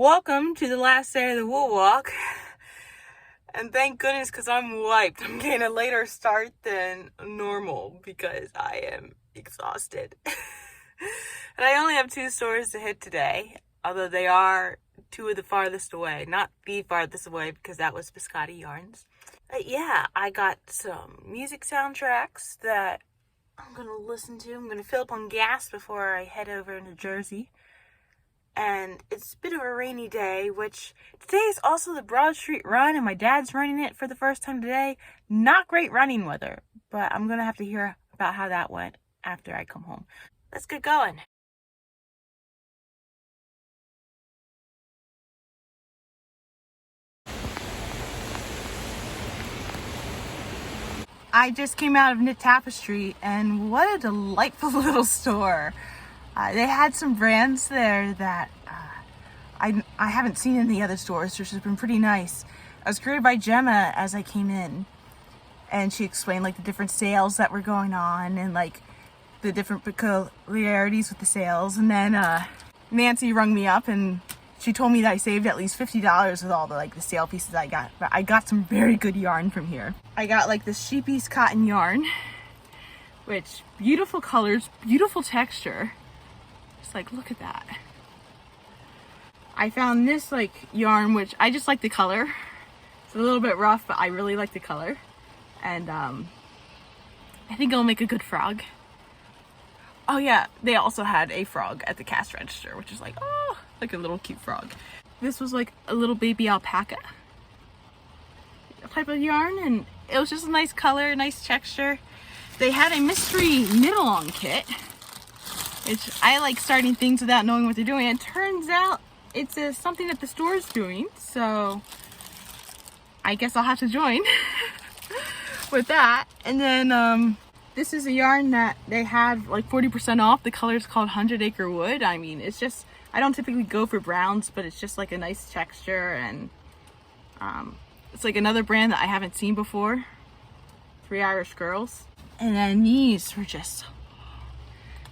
Welcome to the last day of the wool walk. And thank goodness because I'm wiped. I'm getting a later start than normal because I am exhausted. And I only have 2 stores to hit today, although they are 2 of the farthest away. Not the farthest away because that was Biscotti Yarns. But yeah, I got some music soundtracks that I'm going to listen to. I'm going to fill up on gas before I head over into Jersey. And it's a bit of a rainy day, which today is also the Broad Street Run, and my dad's running it for the first time today. Not great running weather, but I'm going to have to hear about how that went after I come home. Let's get going. I just came out of Knit Tapestry, and what a delightful little store. They had some brands there that I haven't seen in the other stores, which has been pretty nice. I was greeted by Gemma as I came in, and she explained like the different sales that were going on and like the different peculiarities with the sales. And then Nancy rung me up and she told me that I saved at least $50 with all the sale pieces I got. But I got some very good yarn from here. I got like this sheepiece cotton yarn, which beautiful colors, beautiful texture. Just like, look at that. I found this yarn, which I just like the color. It's a little bit rough, but I really like the color. And I think it'll make a good frog. Oh yeah, they also had a frog at the cash register, which is like a little cute frog. This was like a little baby alpaca type of yarn, and it was just a nice color, nice texture. They had a mystery knit-along kit, which I like starting things without knowing what they're doing. It turns out it's something that the store's doing, so I guess I'll have to join with that. And then this is a yarn that they had like 40% off. The color is called 100 Acre Wood. I mean, it's just, I don't typically go for browns, but it's just like a nice texture, and it's like another brand that I haven't seen before. 3 Irish Girls. And then these were just,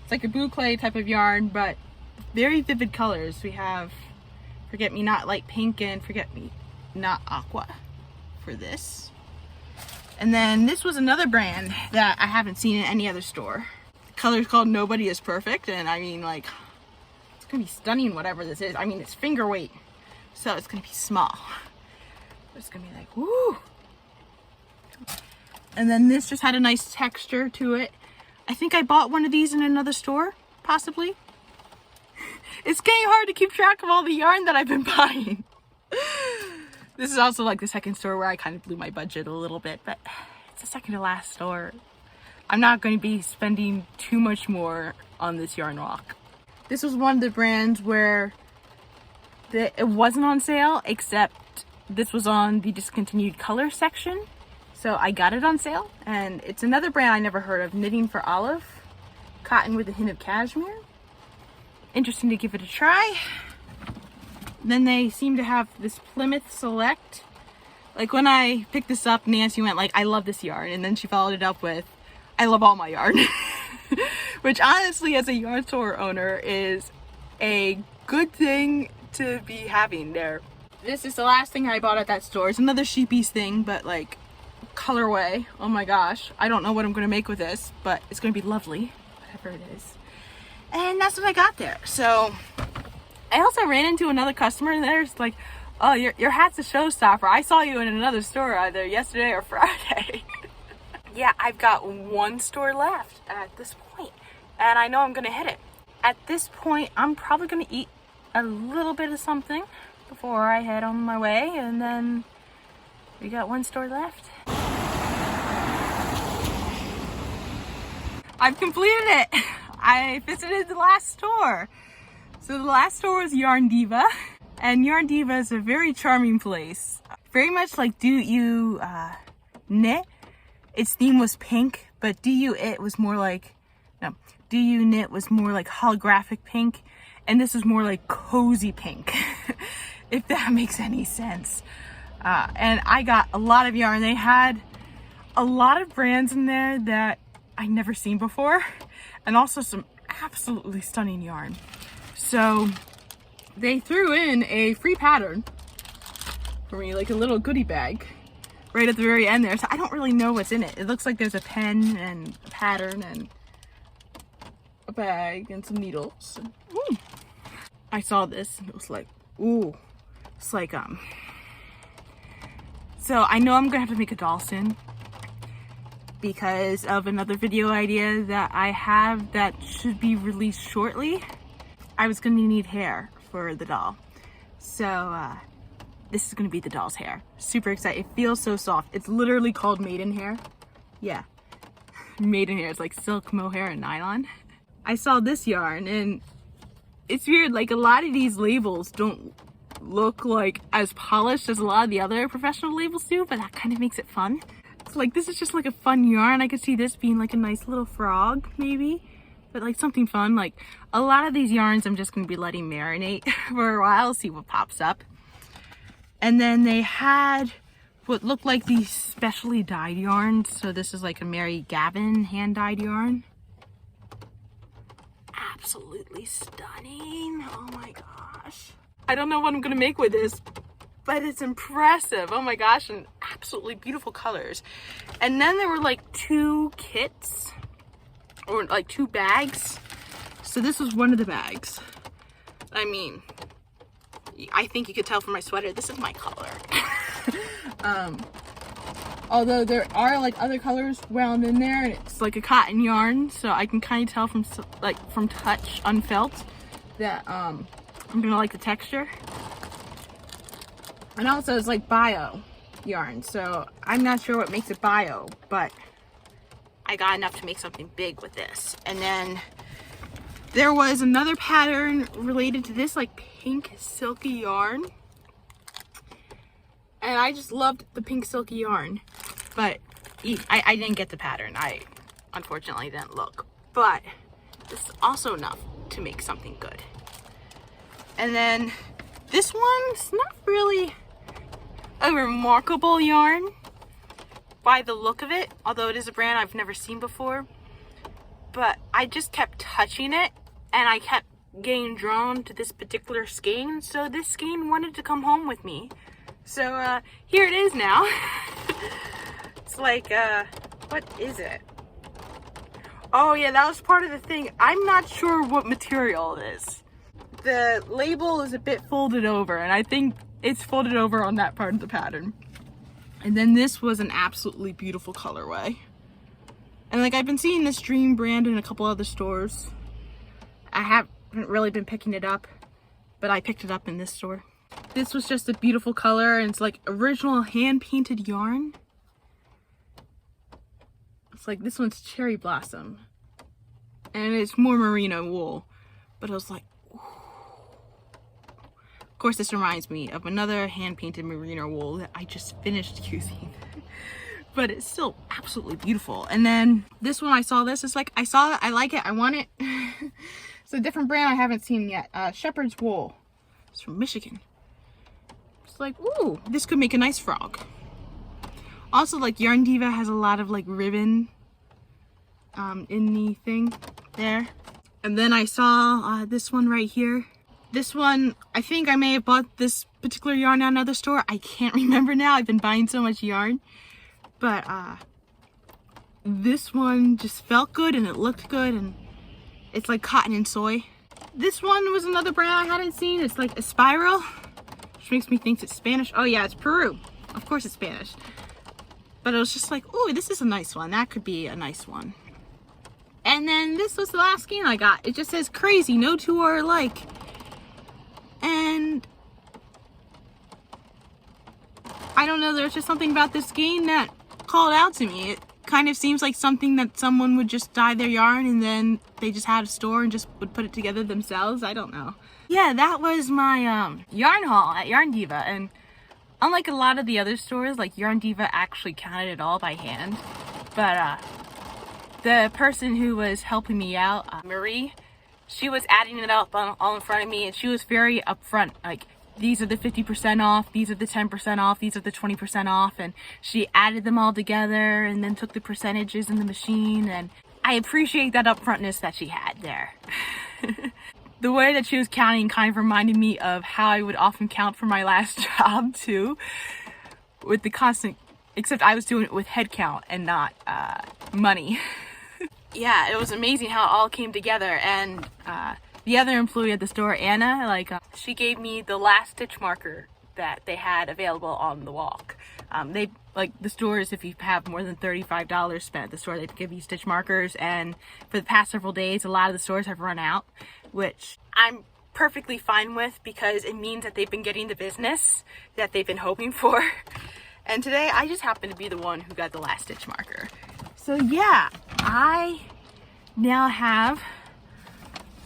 it's like a boucle type of yarn, but very vivid colors. We have Forget Me Not Light Pink and Forget Me Not Aqua for this. And then this was another brand that I haven't seen in any other store. The color is called Nobody Is Perfect, and I mean, like, it's gonna be stunning whatever this is. I mean, it's finger weight, so it's gonna be small. It's gonna be like, woo! And then this just had a nice texture to it. I think I bought one of these in another store, possibly. It's getting hard to keep track of all the yarn that I've been buying. This is also like the second store where I kind of blew my budget a little bit, but it's the second to last store. I'm not going to be spending too much more on this yarn walk. This was one of the brands where it wasn't on sale, except this was on the discontinued color section. So I got it on sale, and it's another brand I never heard of, Knitting for Olive, cotton with a hint of cashmere. Interesting to give it a try. Then they seem to have this Plymouth Select. Like when I picked this up, Nancy went like, I love this yarn, and then she followed it up with, I love all my yarn. Which honestly, as a yarn store owner, is a good thing to be having there. This is the last thing I bought at that store. It's another sheepiece thing, but like colorway. Oh my gosh, I don't know what I'm gonna make with this, but it's gonna be lovely, whatever it is. And that's what I got there. So I also ran into another customer, and there's like, oh, your hat's a showstopper. I saw you in another store either yesterday or Friday. Yeah, I've got 1 store left at this point, and I know I'm gonna hit it. At this point, I'm probably gonna eat a little bit of something before I head on my way, and then we got 1 store left. I've completed it. I visited the last store. So the last store was Yarn Diva, and Yarn Diva is a very charming place. Very much like Do You Knit. Its theme was pink, but Do You It was more like, no, Do You Knit was more like holographic pink, and this is more like cozy pink, if that makes any sense. And I got a lot of yarn. They had a lot of brands in there that I'd never seen before, and also some absolutely stunning yarn. So they threw in a free pattern for me, like a little goodie bag right at the very end there. So I don't really know what's in it. It looks like there's a pen and a pattern and a bag and some needles. Ooh. I saw this and it was like, ooh, it's like, so I know I'm gonna have to make a doll soon because of another video idea that I have that should be released shortly. I was gonna need hair for the doll. So, this is gonna be the doll's hair. Super excited. It feels so soft. It's literally called maiden hair. Yeah, maiden hair. It's like silk, mohair, and nylon. I saw this yarn and it's weird, like a lot of these labels don't look like as polished as a lot of the other professional labels do, but that kind of makes it fun. So like this is just like a fun yarn. I could see this being like a nice little frog maybe, but like something fun. Like a lot of these yarns I'm just gonna be letting marinate for a while, see what pops up. And then they had what looked like these specially dyed yarns. So this is like a Mary Gavin hand dyed yarn. Absolutely stunning. Oh my gosh. I don't know what I'm gonna make with this, but it's impressive. Oh my gosh, and absolutely beautiful colors. And then there were like 2 kits, or like 2 bags. So this was one of the bags. I mean, I think you could tell from my sweater, this is my color. Although there are like other colors wound in there, and it's like a cotton yarn, so I can kind of tell from from touch unfelt that I'm gonna like the texture. And also it's like bio yarn, so I'm not sure what makes it bio, but I got enough to make something big with this. And then there was another pattern related to this, like pink silky yarn. And I just loved the pink silky yarn, but I didn't get the pattern. I unfortunately didn't look, but it's also enough to make something good. And then this one's not really a remarkable yarn by the look of it, although it is a brand I've never seen before, but I just kept touching it and I kept getting drawn to this particular skein, so this skein wanted to come home with me. So here it is now. It's like, what is it? Oh yeah, that was part of the thing. I'm not sure what material it is. The label is a bit folded over, and I think it's folded over on that part of the pattern. And then this was an absolutely beautiful colorway. And like I've been seeing this Dream brand in a couple other stores. I haven't really been picking it up, but I picked it up in this store. This was just a beautiful color, and it's like original hand-painted yarn. It's like, this one's Cherry Blossom. And it's more merino wool. But I was like, ooh. Of course, this reminds me of another hand-painted merino wool that I just finished using. But it's still absolutely beautiful. And then this one, I saw this. It's like, I saw it, I like it, I want it. It's a different brand I haven't seen yet. Shepherd's Wool. It's from Michigan. It's like, ooh, this could make a nice frog. Also, like, Yarn Diva has a lot of like ribbon in the thing there. And then I saw this one right here. This one, I think I may have bought this particular yarn at another store. I can't remember now. I've been buying so much yarn. But this one just felt good and it looked good, and it's like cotton and soy. This one was another brand I hadn't seen. It's like a spiral, which makes me think it's Spanish. Oh yeah, it's Peru. Of course it's Spanish. But it was just like, ooh, this is a nice one. That could be a nice one. And then this was the last skein I got. It just says crazy, no two are alike. And I don't know, there's just something about this skein that called out to me. It kind of seems like something that someone would just dye their yarn and then they just had a store and just would put it together themselves. I don't know. Yeah, that was my yarn haul at Yarn Diva. And unlike a lot of the other stores, like Yarn Diva actually counted it all by hand. But the person who was helping me out, Marie, she was adding it up all in front of me, and she was very upfront, like, these are the 50% off, these are the 10% off, these are the 20% off, and she added them all together and then took the percentages in the machine, and I appreciate that upfrontness that she had there. the way that she was counting kind of reminded me of how I would often count for my last job too, with the constant, except I was doing it with head count and not money. Yeah, it was amazing how it all came together. And the other employee at the store, Anna, she gave me the last stitch marker that they had available on the walk. They, the stores, if you have more than $35 spent at the store, they give you stitch markers, and for the past several days a lot of the stores have run out, which I'm perfectly fine with because it means that they've been getting the business that they've been hoping for. And today I just happened to be the one who got the last stitch marker. So yeah, I now have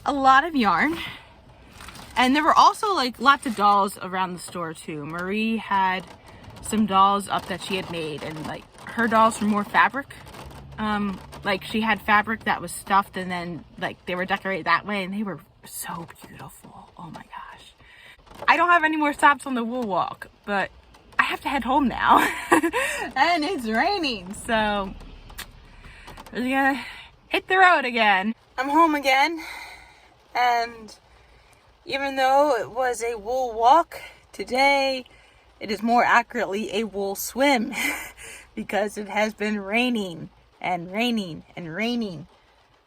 a lot of yarn. And there were also lots of dolls around the store too. Marie had some dolls up that she had made, and her dolls were more fabric. She had fabric that was stuffed, and then they were decorated that way, and they were so beautiful. Oh my gosh. I don't have any more stops on the wool walk, but I have to head home now. And it's raining, so we're gonna hit the road again. I'm home again, and even though it was a wool walk, today it is more accurately a wool swim because it has been raining and raining and raining.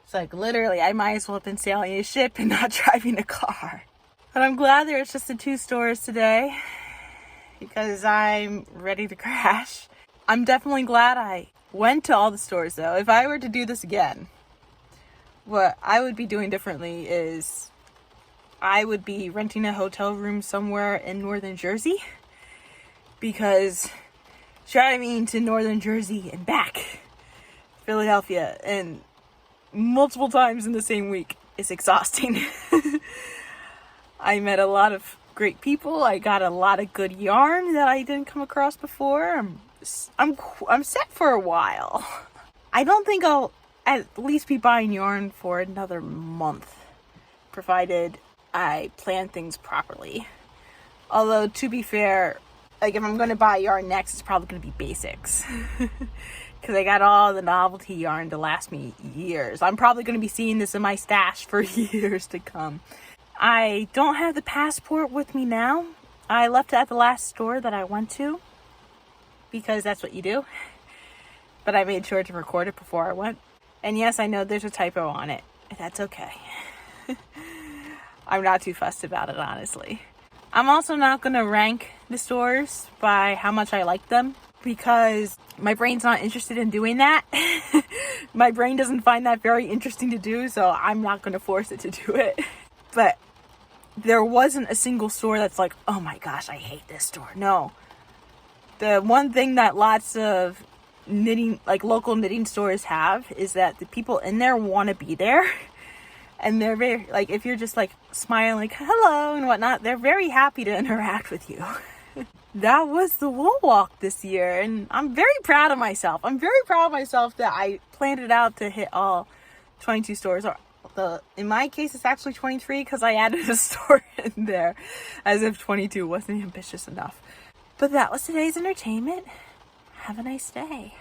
It's literally I might as well have been sailing a ship and not driving a car. But I'm glad there's just the 2 stores today because I'm ready to crash. I'm definitely glad I went to all the stores though. If I were to do this again, what I would be doing differently is I would be renting a hotel room somewhere in northern Jersey, because driving to northern Jersey and back, Philadelphia, and multiple times in the same week is exhausting. I met a lot of great people. I got a lot of good yarn that I didn't come across before. I'm set for a while. I don't think I'll at least be buying yarn for another month, provided I plan things properly. Although, to be fair, if I'm going to buy yarn next, it's probably going to be basics. Because I got all the novelty yarn to last me years. I'm probably going to be seeing this in my stash for years to come. I don't have the passport with me now. I left it at the last store that I went to, because that's what you do. But I made sure to record it before I went. And yes, I know there's a typo on it. That's okay. I'm not too fussed about it, honestly. I'm also not going to rank the stores by how much I like them, because my brain's not interested in doing that. My brain doesn't find that very interesting to do, so I'm not going to force it to do it. But there wasn't a single store that's oh my gosh, I hate this store. No. The one thing that lots of knitting, local knitting stores have, is that the people in there want to be there. And they're very, if you're just smiling, hello and whatnot, they're very happy to interact with you. That was the wool walk this year, and I'm very proud of myself. I'm very proud of myself that I planned it out to hit all 22 stores. In my case, it's actually 23 because I added a store in there, as if 22 wasn't ambitious enough. But that was today's entertainment. Have a nice day.